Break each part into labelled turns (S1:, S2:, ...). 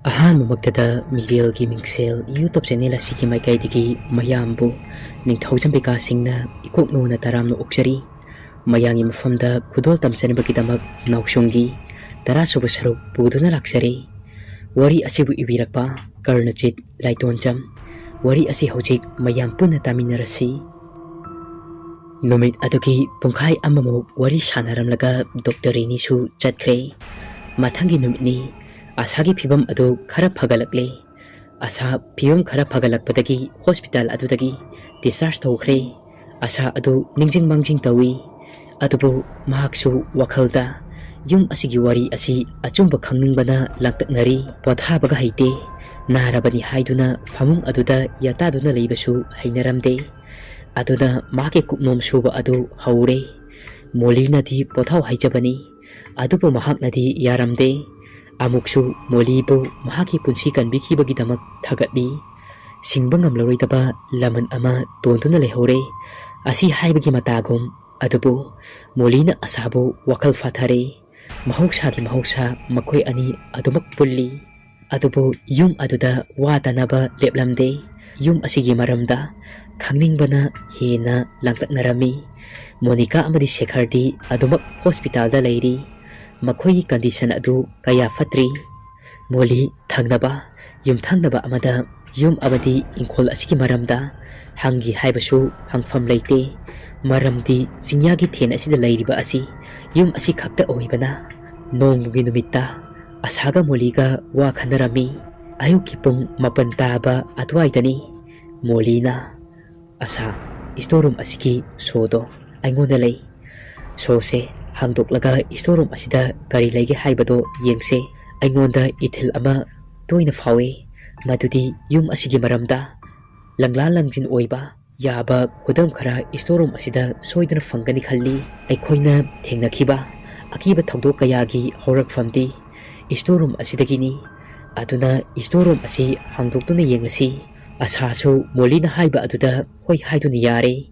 S1: ꯑꯍꯥꯟꯕꯃꯛꯇꯗ ꯃꯤꯂꯦꯜꯒꯤ ꯃꯤꯡꯁꯦꯜ YouTube channel ꯑꯁꯤꯒꯤ ꯃꯥꯏꯀꯩꯗꯒꯤ ꯃꯌꯥꯝꯕꯨ ꯅꯤꯡꯊꯧꯖꯝ ꯕꯤꯀꯥꯁꯁꯤꯡꯅ ꯏꯀꯣꯛꯅꯧꯅ ꯇꯔꯥꯝꯅ ꯑꯣꯛꯆꯔꯤ꯫ ꯃꯌꯥꯝꯒꯤ ꯃꯐꯝꯗ ꯈꯨꯗꯣꯜ ꯇꯝꯖꯅꯕꯒꯤꯗꯃꯛ ꯅꯥꯎꯁꯨꯝꯒꯤ 10ꯁꯨꯕ ꯁꯔꯨꯛ ꯄꯨꯗꯨꯅ ꯂꯥꯛꯆꯔꯤ꯫ ꯋꯥꯔꯤ ꯑꯁꯤꯕꯨ ꯏꯕꯤꯔꯛꯄ ꯀꯔꯅꯖꯤꯠ ꯂꯥꯏꯇꯣꯟꯖꯝ꯫ ꯋꯥꯔꯤ ꯑꯁꯤ ꯍꯧꯖꯤꯛ ꯃꯌꯥꯝ ꯄꯨꯟꯅ ꯇꯥꯃꯤꯟꯅꯔꯁꯤ꯫ ꯅꯨꯃꯤꯠ ꯑꯗꯨꯒꯤ ꯄꯨꯡꯈꯥꯏ ꯑꯃꯃꯨꯛ ꯋꯥꯔꯤ ꯁꯥꯟꯅꯔꯝꯂꯒ ꯗꯣꯛꯇꯔ ꯔꯦꯅꯤꯁꯨ ꯆꯠꯈ꯭ꯔꯦ꯫ ꯃꯊꯪꯒꯤ ꯅꯨꯃꯤꯠꯅꯤ꯫ ꯑꯁꯥꯒꯤ ꯐꯤꯚꯝ ꯑꯗꯨ ꯈꯔ ꯐꯒꯠꯂꯛꯂꯦ꯫ ꯑꯁꯥ ꯐꯤꯚꯝ ꯈꯔ ꯐꯒꯠꯂꯛꯄꯗꯒꯤ ꯍꯣꯁꯄꯤꯇꯥꯜ ꯑꯗꯨꯗꯒꯤ ꯗꯤꯁꯆꯥꯔꯖ ꯇꯧꯈ꯭ꯔꯦ꯫ ꯑꯁꯥ ꯑꯗꯨ ꯅꯤꯡꯖꯤꯡ ꯃꯥꯡꯖꯤꯡ ꯇꯧꯏ꯫ ꯑꯗꯨꯕꯨ ꯃꯍꯥꯛꯁꯨ ꯋꯥꯈꯜꯗ ꯌꯨꯝ ꯑꯁꯤꯒꯤ ꯋꯥꯔꯤ ꯑꯁꯤ ꯑꯆꯨꯝꯕ ꯈꯪꯅꯤꯡꯕꯅ ꯂꯥꯡꯇꯛꯅꯔꯤ꯫ ꯄꯣꯊꯥꯕꯒ ꯍꯩꯇꯦ꯫ ꯅꯥꯔꯕꯅꯤ ꯍꯥꯏꯗꯨꯅ ꯐꯃꯨꯡ ꯑꯗꯨꯗ ꯌꯥꯇꯥꯗꯨꯅ ꯂꯩꯕꯁꯨ ꯍꯩꯅꯔꯝꯗꯦ꯫ ꯑꯗꯨꯅ ꯃꯍꯥꯛꯀꯤ ꯀꯨꯛꯅꯣꯝ ꯁꯨꯕ ꯑꯗꯨ ꯍꯧꯔꯦ꯫ ꯃꯣꯂꯤꯅꯗꯤ ꯄꯣꯊꯥꯎ ꯍꯥꯏꯖꯕꯅꯤ꯫ ꯑꯗꯨꯕꯨ ꯃꯍꯥꯛꯅꯗꯤ ꯌꯥꯔꯝꯗꯦ꯫ ꯑꯃꯨꯛꯁꯨ ꯃꯣꯂꯤꯕꯨ ꯃꯍꯥꯛꯀꯤ ꯄꯨꯟꯁꯤ ꯀꯟꯕꯤꯈꯤꯕꯒꯤꯗꯃꯛ ꯊꯥꯒꯠꯂꯤ꯫ ꯁꯤꯡꯕ ꯉꯝꯂꯔꯣꯏꯗꯕ ꯂꯃꯟ ꯑꯃ ꯇꯣꯟꯗꯨꯅ ꯂꯩꯍꯧꯔꯦ ꯑꯁꯤ ꯍꯥꯏꯕꯒꯤ ꯃꯇꯥꯒꯨꯝ꯫ ꯑꯗꯨꯕꯨ ꯃꯣꯂꯤꯅ ꯑꯁꯥꯕꯨ ꯋꯥꯈꯜ ꯐꯥꯊꯔꯦ꯫ ꯃꯍꯧꯁꯥꯒꯤ ꯃꯍꯧꯁꯥ ꯃꯈꯣꯏ ꯑꯅꯤ ꯑꯗꯨꯃꯛ ꯄꯨꯜꯂꯤ꯫ ꯑꯗꯨꯕꯨ ꯌꯨꯝ ꯑꯗꯨꯗ ꯋꯥ ꯇꯥꯅꯕ ꯂꯦꯞꯂꯝꯗꯦ꯫ ꯌꯨꯝ ꯑꯁꯤꯒꯤ ꯃꯔꯝꯗ ꯈꯪꯅꯤꯡꯕꯅ ꯍꯦꯟꯅ ꯂꯥꯡꯇꯛꯅꯔꯝꯃꯤ꯫ ꯃꯣꯅꯤꯀꯥ ꯑꯃꯗꯤ ꯁꯦꯈꯔꯗꯤ ꯑꯗꯨꯃꯛ ꯍꯣꯁꯄꯤꯇꯥꯜꯗ ꯂꯩꯔꯤ꯫ ꯃꯈꯣꯏꯒꯤ ꯀꯟꯗꯤꯁꯟ ꯑꯗꯨ ꯀꯌꯥ ꯐꯠꯇ꯭ꯔꯤ꯫ ꯃꯣꯂꯤ ꯊꯪꯅꯕ ꯌꯨꯝꯊꯪꯅꯕ ꯑꯃꯗ ꯌꯨꯝ ꯑꯃꯗꯤ ꯏꯪꯈꯣꯜ ꯑꯁꯤꯒꯤ ꯃꯔꯝꯗ ꯍꯪꯒꯤ ꯍꯥꯏꯕꯁꯨ ꯍꯪꯐꯝ ꯂꯩꯇꯦ꯫ ꯃꯔꯝꯗꯤ ꯆꯤꯡꯌꯥꯒꯤ ꯊꯦꯟ ꯑꯁꯤꯗ ꯂꯩꯔꯤꯕ ꯑꯁꯤ ꯌꯨꯝ ꯑꯁꯤ ꯈꯛꯇ ꯑꯣꯏꯕꯅ꯫ ꯅꯣꯡꯃꯒꯤ ꯅꯨꯃꯤꯠꯇ ꯑꯁꯥꯒ ꯃꯣꯂꯤꯒ ꯋꯥ ꯈꯟꯅꯔꯝꯃꯤ꯫ ꯑꯌꯨꯛꯀꯤ ꯄꯨꯡ 7 ꯇꯥꯕ ꯑꯗꯨꯋꯥꯏꯗꯅꯤ꯫ ꯃꯣꯂꯤꯅ, ꯑꯁꯥ, ꯁ꯭ꯇꯣꯔ ꯔꯨꯝ ꯑꯁꯤꯒꯤ ꯁꯣꯗꯣ ꯑꯩꯉꯣꯟꯗ ꯂꯩ꯫ ꯁꯣꯁꯦ ꯍꯥꯡꯗꯣꯛꯂꯒ ꯁ꯭ꯇꯣꯔ ꯔꯨꯝ ꯑꯁꯤꯗ ꯀꯔꯤ ꯂꯩꯒꯦ ꯍꯥꯏꯕꯗꯣ ꯌꯦꯡꯁꯦ꯫ ꯑꯩꯉꯣꯟꯗ ꯏꯊꯤꯜ ꯑꯃ ꯇꯣꯏꯅ ꯐꯥꯎꯏ꯫ ꯃꯗꯨꯗꯤ ꯌꯨꯝ ꯑꯁꯤꯒꯤ ꯃꯔꯝꯗ ꯂꯪꯂꯥ ꯂꯪꯖꯤꯟ ꯑꯣꯏꯕ ꯌꯥꯕ ꯈꯨꯗꯝ ꯈꯔ ꯁ꯭ꯇꯣꯔ ꯔꯨꯝ ꯑꯁꯤꯗ ꯁꯣꯏꯗꯅ ꯐꯪꯒꯅꯤ ꯈꯜꯂꯤ꯫ ꯑꯩꯈꯣꯏꯅ ꯊꯦꯡꯅꯈꯤꯕ ꯑꯀꯤꯕ ꯊꯧꯗꯣꯛ ꯀꯌꯥꯒꯤ ꯍꯧꯔꯛꯐꯝꯗꯤ ꯁ꯭ꯇꯣꯔ ꯔꯨꯝ ꯑꯁꯤꯗꯒꯤꯅꯤ꯫ ꯑꯗꯨꯅ ꯁ꯭ꯇꯣꯔ ꯔꯨꯝ ꯑꯁꯤ ꯍꯥꯡꯗꯣꯛꯇꯨꯅ ꯌꯦꯡꯂꯁꯤ꯫ ꯑꯁꯥꯁꯨ ꯃꯣꯂꯤꯅ ꯍꯥꯏꯕ ꯑꯗꯨꯗ ꯍꯣꯏ ꯍꯥꯏꯗꯨꯅ ꯌꯥꯔꯦ꯫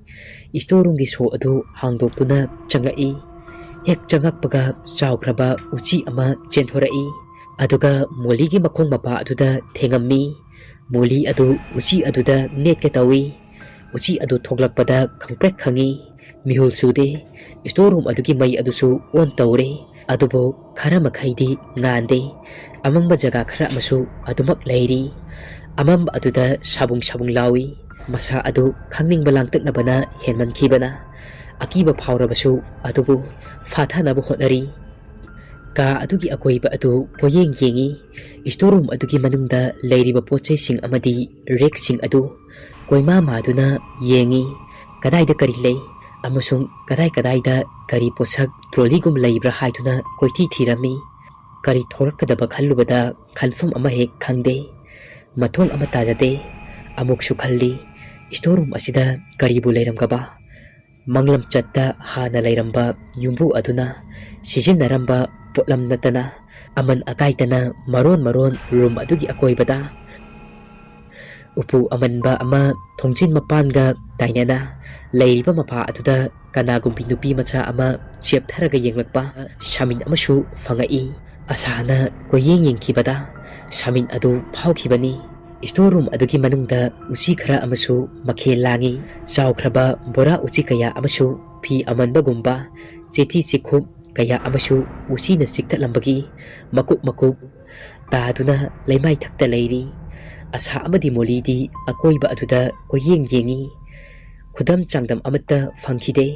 S1: ꯁ꯭ꯇꯣꯔ ꯔꯨꯝꯒꯤ ꯁꯣ ꯑꯗꯨ ꯍꯥꯡꯗꯣꯛꯇꯨꯅ ꯆꯪꯂꯛꯏ꯫ ꯍꯦꯛ changakpaga chawkraba uchi ama chenthorei aduga moligi makhong mapa aduda thengammi moli adu uchi aduda netke tawi uchi adu thoglakpada khangprek khangi mihul sude store room adugi mai adusu on tawre adubo khara makhaidi ngande amamba jaga khara masu adumak leiri amamba aduda sabung lawi masa adu khangning balangtak na bana henman khibana akiba phawrabasu adubu fathanabu hotnari ka adugi akoiba adu koyeng yengi store room adugi manungda leiriba pochai sing amadi rek sing adu koima maduna yengi kadaida kari lei amusung kadaida kari posak trolley gum leibra haiduna koiti thirami kari thorakadaba khallubada khanfam ama hek khangde mathol ama tajade amuksu khalli store room asida karibu leiramgaba manglam chatta hana leiramba yumbu aduna sijinnaramba potlam natana aman akaitana maron room adugi akoibada upu amanba ama thongjin mapanga tainana leiriba mapa aduda kanagumbi nupi macha ama cheptharaga yenglakpa shamin amashu fangai asana koyeng yengkibada shamin adu phaukhibani store room adugi manungda uchi khara amasu makhel langi chawkhraba bora uchi kaya amasu phi amanba gumba chethi chikhup kaya amasu uchi na chikthlambagi makuk taduna leimai thakta leiri asa amadi molidi akoiba aduda koyeng yengi khudam changdam amata phangkhide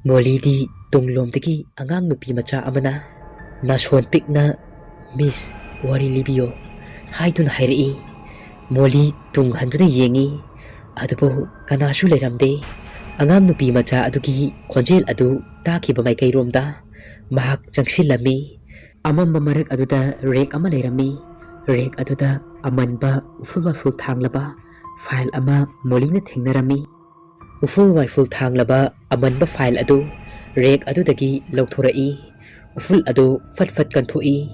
S1: molidi tunglomdagi angang nupi macha amana nason pikna miss wari libiyo haiduna hairi moli tung handuna yengi adubo kanasu leiramde angang nupi macha adugi khonjel adu takiba mai kairomda mahak changsilami amamba marak aduda rek ama leirami rek aduda amanba uful thanglaba file ama molina thengnarami uful thanglaba amanba file adu rek adudagi lawthorai uful adu fat kanthoi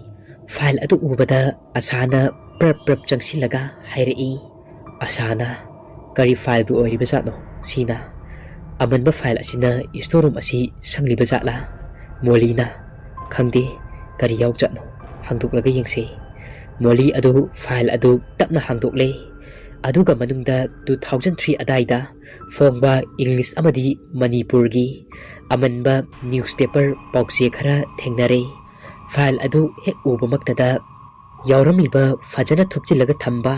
S1: file adu ubada asana prap changsilaga hairei asana kari file bu ori bazatno sina amanba file asina store room asi sangli bazatla molina khangde kari yaw chatno hangduklaga yengse Molly adu file adu tapna hangdokle aduga manungda 2003 adaida fongba English amadi Manipurgi amanba newspaper paukse khara thengnare file adu hek ubamaktada yauramliba fajana thupchilaga thamba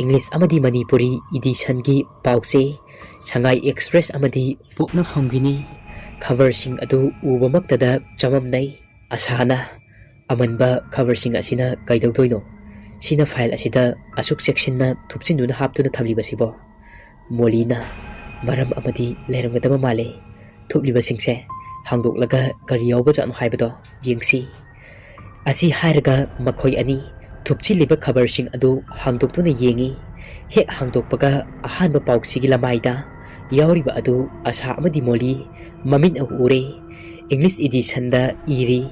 S1: English amadi Manipuri edition gi paukse Shanghai Express amadi pokna famgini cover sing adu ubamaktada chamamnai asana amanba cover sing asina kaidoktoino Sina file asida asuk section na thupchinuna haptuna thamliba sibo Molina maram amadi leiramgadaba male thupliba singse hangdoklaga kari yawba janu haibado yengsi asi hairaga makhoi ani thupchiliba khabar sing adu hangdoktuna yengi hek hangdokpaga ahanba pauksigi lamaida yawriba adu asa amadi Moli mamin ure English edition da iri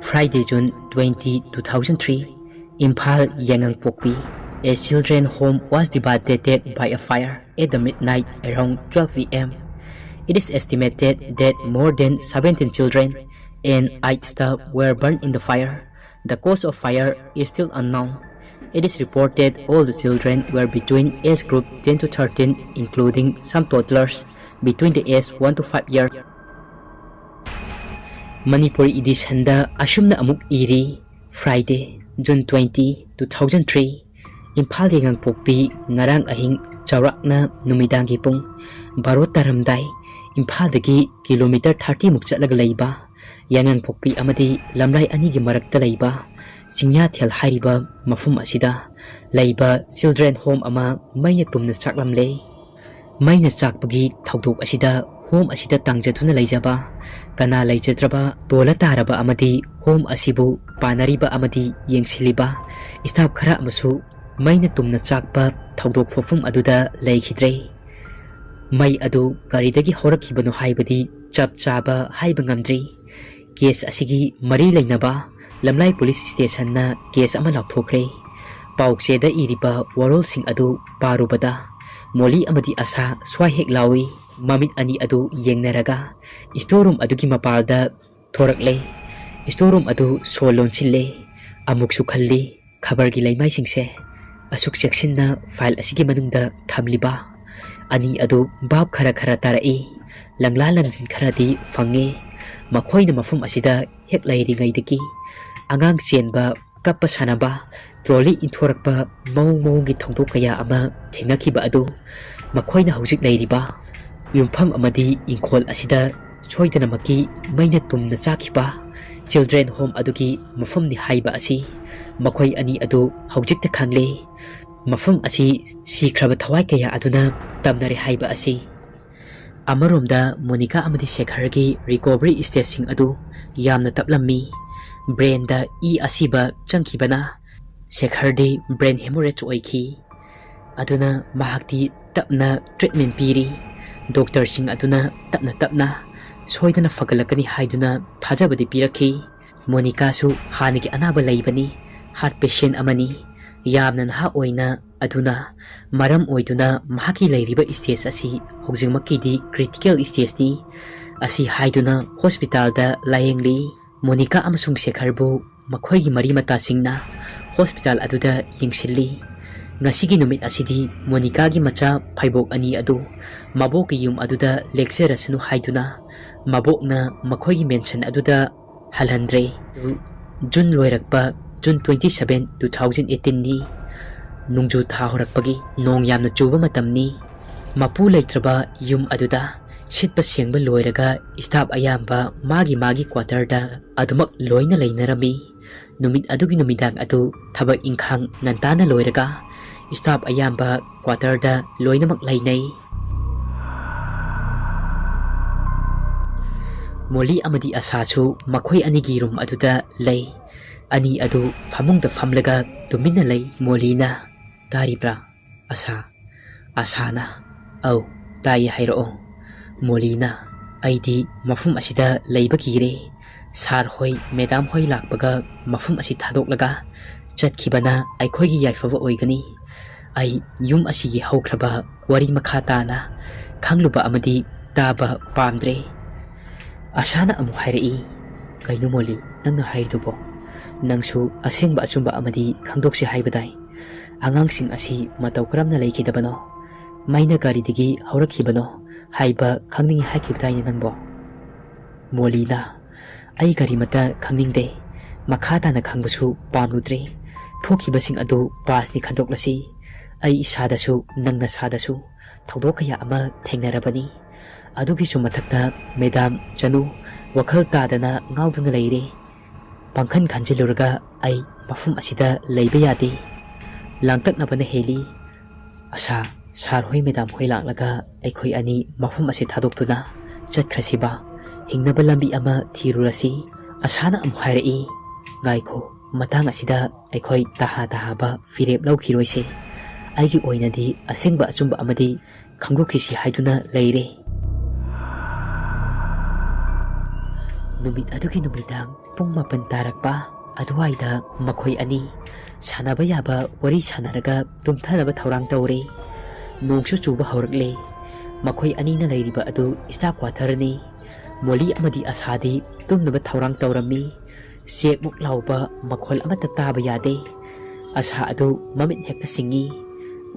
S1: Friday June 20 2003 Imphal Yangangpokpi, a children's home was devastated by a fire at the midnight around 12 p.m. It is estimated that more than 17 children and 8 staff were burned in the fire. The cause of fire is still unknown. It is reported all the children were between age group 10 to 13, including some toddlers between the age 1 to 5 years. Manipuri edition da asumna amuk iri Friday June 20, 2003 Imphal Yangangpokpi ngarang ahing chawrakna numidangi pung baro taramdai Imphalagi kilometer 30 muk chatlaga leiba Yangangpokpi amadi lamlai ani gi marakta leiba Chingya thel hairiba mafum asida leiba children home ama maina tumna chaklamle maina chakpagi thaudok asida home asida tangjatuna leijaba kana leijadraba tola taraba amadi home asibu panariba amadi yengsiliba staff khara amasu maina tumna chakpa thaudok fofum aduda leikhidre mai adu karidagi horakhibano haibadi chap chaba haiba ngamdri case asigi mari leinaba lamlai police station na case ama laukthokre paukse da iriba warol sing adu parubada Molly amadi asa swai hek lawi mamit ani adu yengnaraga storeroom adugi mapalda thorakle storeroom adu solon sille amuksu khalli khabargi laimai singse asuk section na file asigi manungda thamliba ani adu bab khara khara tarai langla langjin kharadi fange makhoina mafum asida hek lairi ngaidagi angang chenba kappa sanaba trolley inthorakpa mawgi thongdok kaya ama thengnakiba adu makhoina hojik lairiba yumpham amadi inkhol asida soidana maki maina tumna chakhiba children home adugi mafam ni haiba asi makhoi ani adu hojikta khangle mafam asi sikraba thawai kaya aduna tamnare haiba asi amaromda Monica amadi Shekhargi recovery stage sing adu yamna taplammi brain da asiba changkhibana Shekhardi brain hemorrhage oiki aduna mahakti tapna treatment piri doctor sing aduna tapna soidana fagalakani haiduna thajabadi pirakhi Monica su hanigi anaba laibani heart patient amani yamnan ha oina aduna maram oiduna mahaki lairiba stage asi hojingmakidi critical stage ni asi haiduna hospital da layengli Monica amasung Shekharbu makhoigi mari mata singna hospital aduda yingsilli ngasigi numit asidi Monica gi macha phaibok ani adu mabok yum aduda lecture asunu haiduna mabokna makhoigi mention aduda halhandre June loirakpa June 27 2018 ni nungju tha horakpagi nong yamna chuba matamni mapu leitraba yum aduda shitpa sengba loiraga staff ayamba magi quarter da adumak loina leinarami numit adugi numidang adu thabak ingkhang nantana loiraga staff ayamba quarter da loinamak lainai Molly amadi asasu makhoi anigi room aduda lei ani adu famung da famlaga tumina lei Molina taribra asana au tai hairo Molina aidi mafum asida leiba kire sar hoi madam hoi lakbaga mafum asi thadok laga chatkibana aikhoigi yaifaba oigani ai yum asigi haukraba wari makha tana khangluba amadi taba pamdre asana amu hairi kainu Molly nangna hairdubo Nangsu asengba achumba amadi khangdoksi haibadai. Angangsing asi matau karamna leikidabano. Maina garidigi haurakibano. Haiba khangningi haikibdai nangbo. Molina. Ai gari mata khangningde makhata na khangbusu pamudre thokibasing adu pasni khandoklasi ai isadasu nangna sadasu thawdok kaya ama thengnarabani adugi su mathakta Madam Chanu wakhal tadana ngauduna leire pangkhan khanjiluraga ai mafum asida leiba yade langtakna bana heli asa sarhoi Madam hoi laklaga aikhoi ani mafum asi thadoktuna chatkrasiba hingnaba lambi ama thirurasi asana amkhairai ngaiko matang asida aikhoi taha ba firep laukiroise aigi oinadi asengba achumba amadi khangokisi haiduna leire numit adugi numidang pung mapan tarakpa aduaida makhoi ani sanaba yaba wari sanaraga tumthanaba thaurang tawre nongsu chuba haurakle makhoi ani na leiriba adu staff quarterni Moli amadi asadi tumnaba thaurang tawrami sekmuk lauba makhol amata taba yade asa adu mamit hekta singi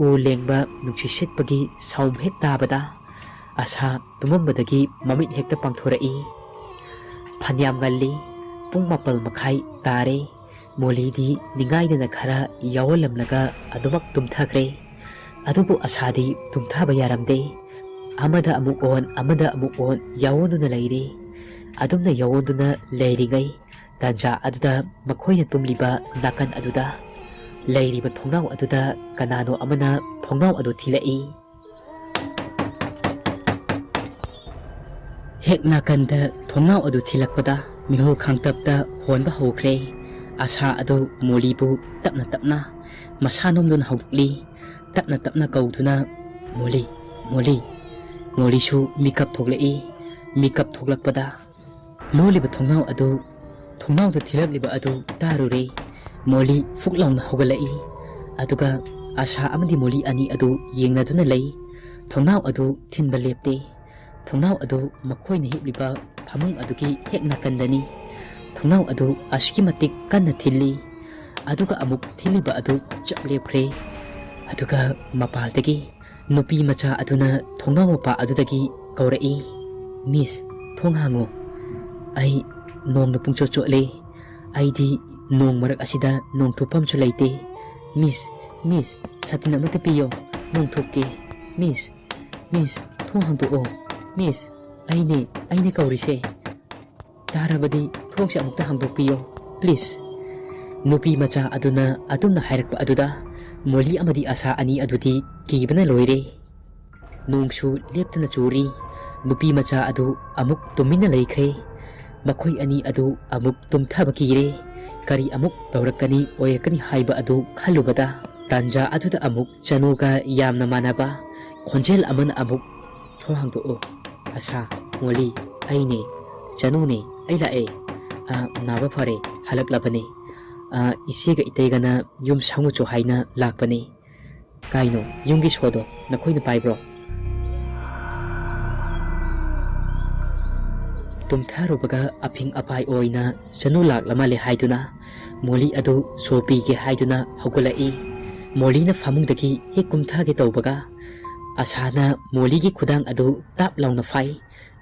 S1: u lengba nungsi setpagi saum hek tabada asa tumambadagi mamit hekta pangthorai phanyam galli pung mapal makhai tare Moli di ningaidana khara yawalamlaga adumak tumthakre adubu asadi tumthaba yaramde amada amuk on yawonduna leire adumna yawonduna leiringai tanja aduda makhoina tumliba nakan aduda leiriba thongnao aduda kanano amana thongnao adu thilai hek nakanda thongnao adu thilakpada mihol khangtapta honba hokre asa adu Molibu tapna masanomdun hawdukli tapna kauduna Moli Molishu mikap thoglai mikap thoglakpada loliba thongnao adu thongnao da thilagliba adu tarure Moli fuklauna hogalai aduga asa amadi Moli ani adu yengnaduna lei thongnao adu thinba lepte thongnao adu makhoina hipliba Famung adugi hekna kandani thongnao adu ashki matik kanna thilli aduga amuk thiliba adu chaplepre aduga mapaldagi Nupi macha aduna thongnao pa adudagi kaurai Miss thonghango ai nong na pungcho chole ai di nong marak asida nong thupam chu leite Miss satina mate piyo nong thukke Miss thonghang to o Miss ai ne kaurise tarabadi thongse amukta hangdok piyo please nupi macha aduna adumna hairakpa aduda Moli amadi asa ani adudi kibana loire nongsu leptana churi nupi macha adu amuk tumina leikre makhoi ani adu amuk tumthaba kire kari amuk tawrakani oirakani haiba adu khalubada tanja aduda amuk chanuga yamna manaba khonjel amana amuk thohangdo o asa Moli aine chanune aila e naba phare halaklabane isega itegana yum sangu cho haina lakpani kaino yumgi sodo nakhoina paibro tumtharubaga aping apai oina chanu laklama le haiduna Moli adu sopi ge haiduna hogulai Molina famungdagi hekumtha ge tawbaga asana Moli gi khudang adu tap launa fai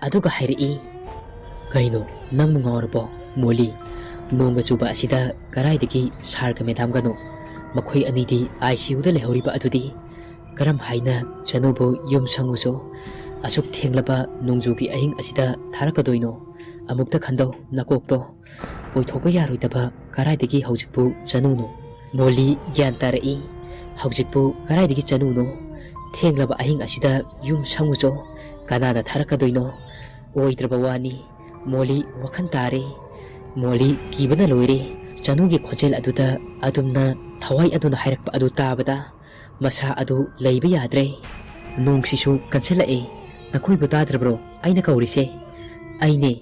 S1: aduga hairi kaino nang ngorbo Moli nongga chuba asida karaidagi sarga Madam gano makhoi anidi ICU da lehoriba adudi karam haina chanubo yum sangujo asuk thenglaba nongjugi ahing asida tharakadoino amukta khando nakokto oithokba yaroidaba karaidagi haujikpu chanuno Moli gyan tarai haujikpu karaidagi chanuno thenglaba ahing asida yum sangujo kanana tharakadoino oidraba wani Moli wakhan tare Moli kibana loire chanugi khojel aduda adumna thawai aduna hairakpa adu tabada masa adu leiba yadre nongsisu kanselae nakoi butadrabro aina kaurise aine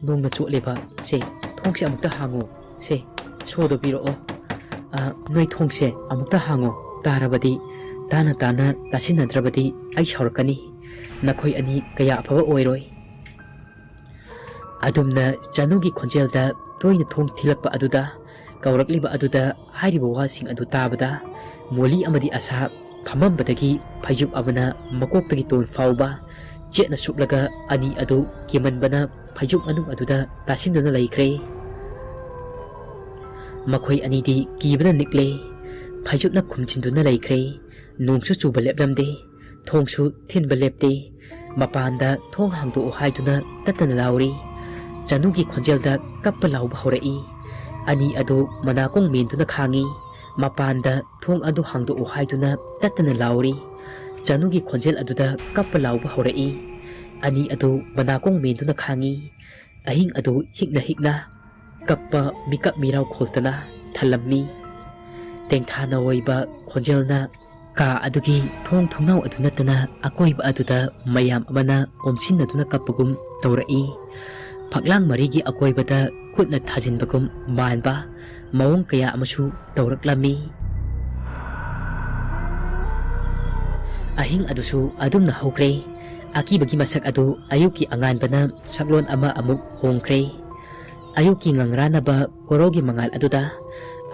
S1: nongna choleba se thongse amukta hango se sodo biro noi thongse amukta hango tarabadi tana tasinadrabadi ai saurakani nakoi ani kaya aphaba oiroi adumna chanugi khonjelda toina thong thilakpa aduda Kaurakliba aduda hairiba wasing adu tabada Moli amadi asa phamambadagi phayup amana makoktagi ton fauba chetna suplaga ani adu kimanbana phayup manung aduda tasinduna laikre makhoi anidi kibana nikle phayupna khumchinduna laikre nongsu chuba leplamde thongsu thinba lepte mapanda thong hangdo haiduna tatana lauri chanugi khonjelda kappa lauba horai ani adu manakong menduna khangi mapanda thong adu hangdo haiduna tatana lauri chanugi khonjel aduda kappa lauba horai ani adu manakong menduna khangi ahing adu hikna kappa mikap mirau kholtana thalammi tengthana oiba khonjelna ka adugi thongnao adunatana akoiba aduda mayam amana omsinaduna kapagum taurai phaklang marigi akoibada khutna thajinbagum manba mawong kaya amasu tauraklami ahing adusu adumna hokre akibagi masak adu ayuki anganbana saklon ama amuk hongkre ayuki ngangranaba korogi mangal aduda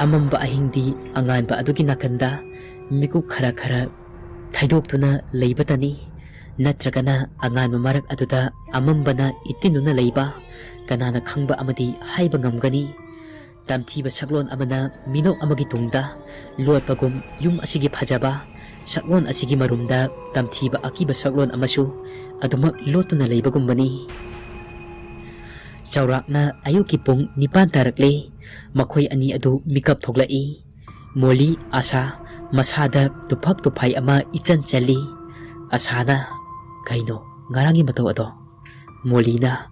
S1: amamba ahingdi anganba adugi nakanda miku khara thaidok-tuna leibatani natragana anganba marak aduda amambana itinuna leiba kanana khangba amadi haiba ngamgani tamthiba saklon amana minok amagi tungda lotpagum yum asigi phajaba saklon asigi marumda tamthiba akiba saklon amasu adumak lotuna leibagumbani chaurakna ayuki pung 9 tarakle makhoi ani adu mikap thoglai Moli asa masada tuphak tuphai ama ichan chali asana kaino ngarangi matau ado Molina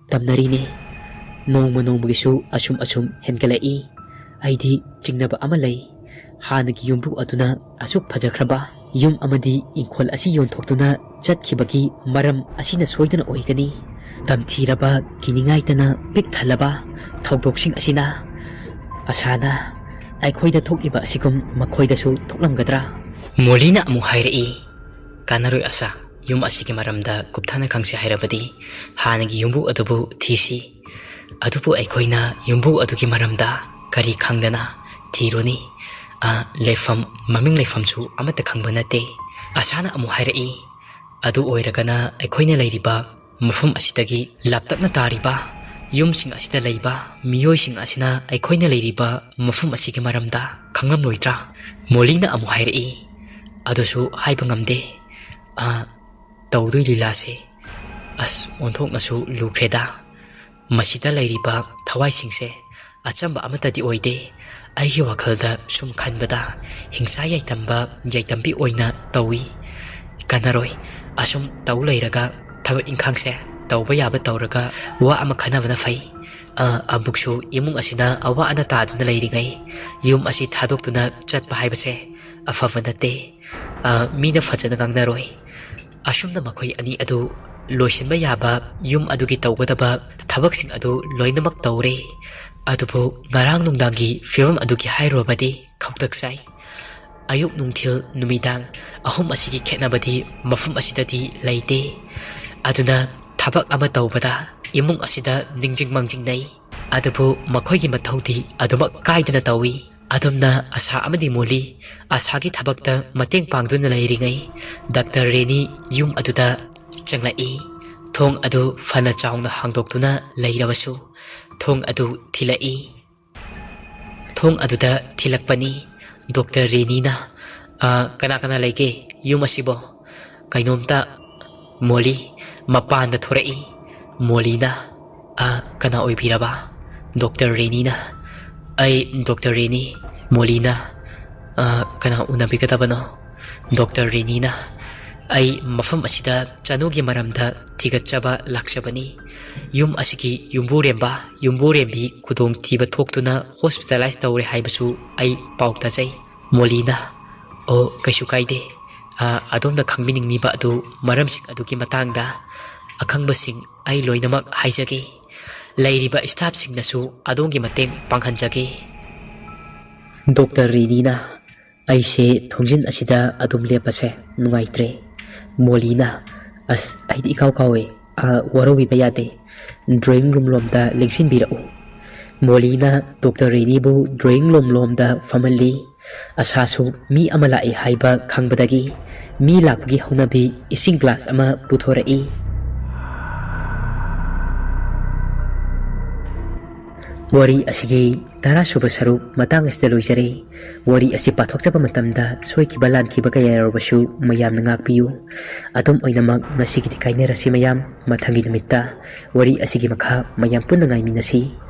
S1: tamnarine nongmagi asum henkalai aidi chingnaba ama lei hanagi yumbu aduna asuk phajakraba yum amadi inkhol asi yonthokduna chatkibagi maram asina soidana oigani tamthiraba kiningaitana pik thalaba thokdoksing asina asana aikhoida thokiba asigum makhoidasu thoklamgadra Molina amu hairai kanaroi asa yum asigi maramda kupthana khangse hairabadi hanagi yumbu adubu thisi adubu aikoina yumbu adugi maramda kari khangdana thironi lefam maming lefam chu amata khangba nate asana amu hairai adu oiragana aikoina leiriba mafum asidagi laptakna tariba yumsing asida leiba miyoising asina aikoina leiriba mafum asigi maramda khangram loitra Molina amu hairai adusu haiba ngamde tawdoi lilase as onthok nasu lukreda masida leiriba thawai singse achamba amatadi oide aigi wakhalda sum khanbada hingsa yaitambi oina tawi kanaroi asum taw leiraga thaba inkhangse tawba yaba tawraga wa ama khanabana fai abuksu imung asina awa ana taduna leiringai yum asi thadoktuna chatpa haibase afavanate mina fajana ngangnaroi asumna makhoi ani adu loisinba yaba yum adugi tawgadaba thabaksing adu loinamak tawre adubu ngarang nungdangi film adugi hairobadi khawtaksai ayuk nungthil numidang ahum asigi khetnabadi mafum asidadi leite aduna thabak ama tawbada imung asida ningjing mangjingnai adubu makhoigi mathaudi adumak kaidana tawi adumna asa amadi Moli asagi thabakta mateng pangduna leiringai Dr. Reni yum aduda changlai thong adu fana chaungna hangdoktuna leirabasu thong adu thilai thong aduda thilakpani Dr. Reni na kana leike yum asibo kainomta Moli mapanda thorai Molina kana oibiraba Dr. Reni na ai Dr. Reni Molina kana unabigadabano Dr. Reni na ai mafam asida chanugi maramda thigatchaba lakshabani yum asigi yumburembi khudong thiba thoktuna hospitalize tawre haibasu ai paukta jai Molina o kaisu kaide adomda khangbining ba adu maramsing adugi matangda akhangbasing ai loinamak haijage leiriba staff singnasu adongi mateng panghanjage Dr. Renina aise thongjin asida adum lepase nungaitre Molina as aidi kawe warawi bayade drawing room lomda lengsin birau Mollyna Dr. Raineybu drawing lom-lomda famali. Asasu mi ama lai haiba khangbadagi mi lakpagi haunabi ising glass ama puthorai. Wari asigi tara suba saruk matang asida loisare. Wari asi pathokjaba matamda soikiba lankiba kaya yarobashu mayamna ngakpiyu. Adum oinamak ngasigi kainarasi mayam mathangi numitta wari asigi makha mayam punna ngaiminasi.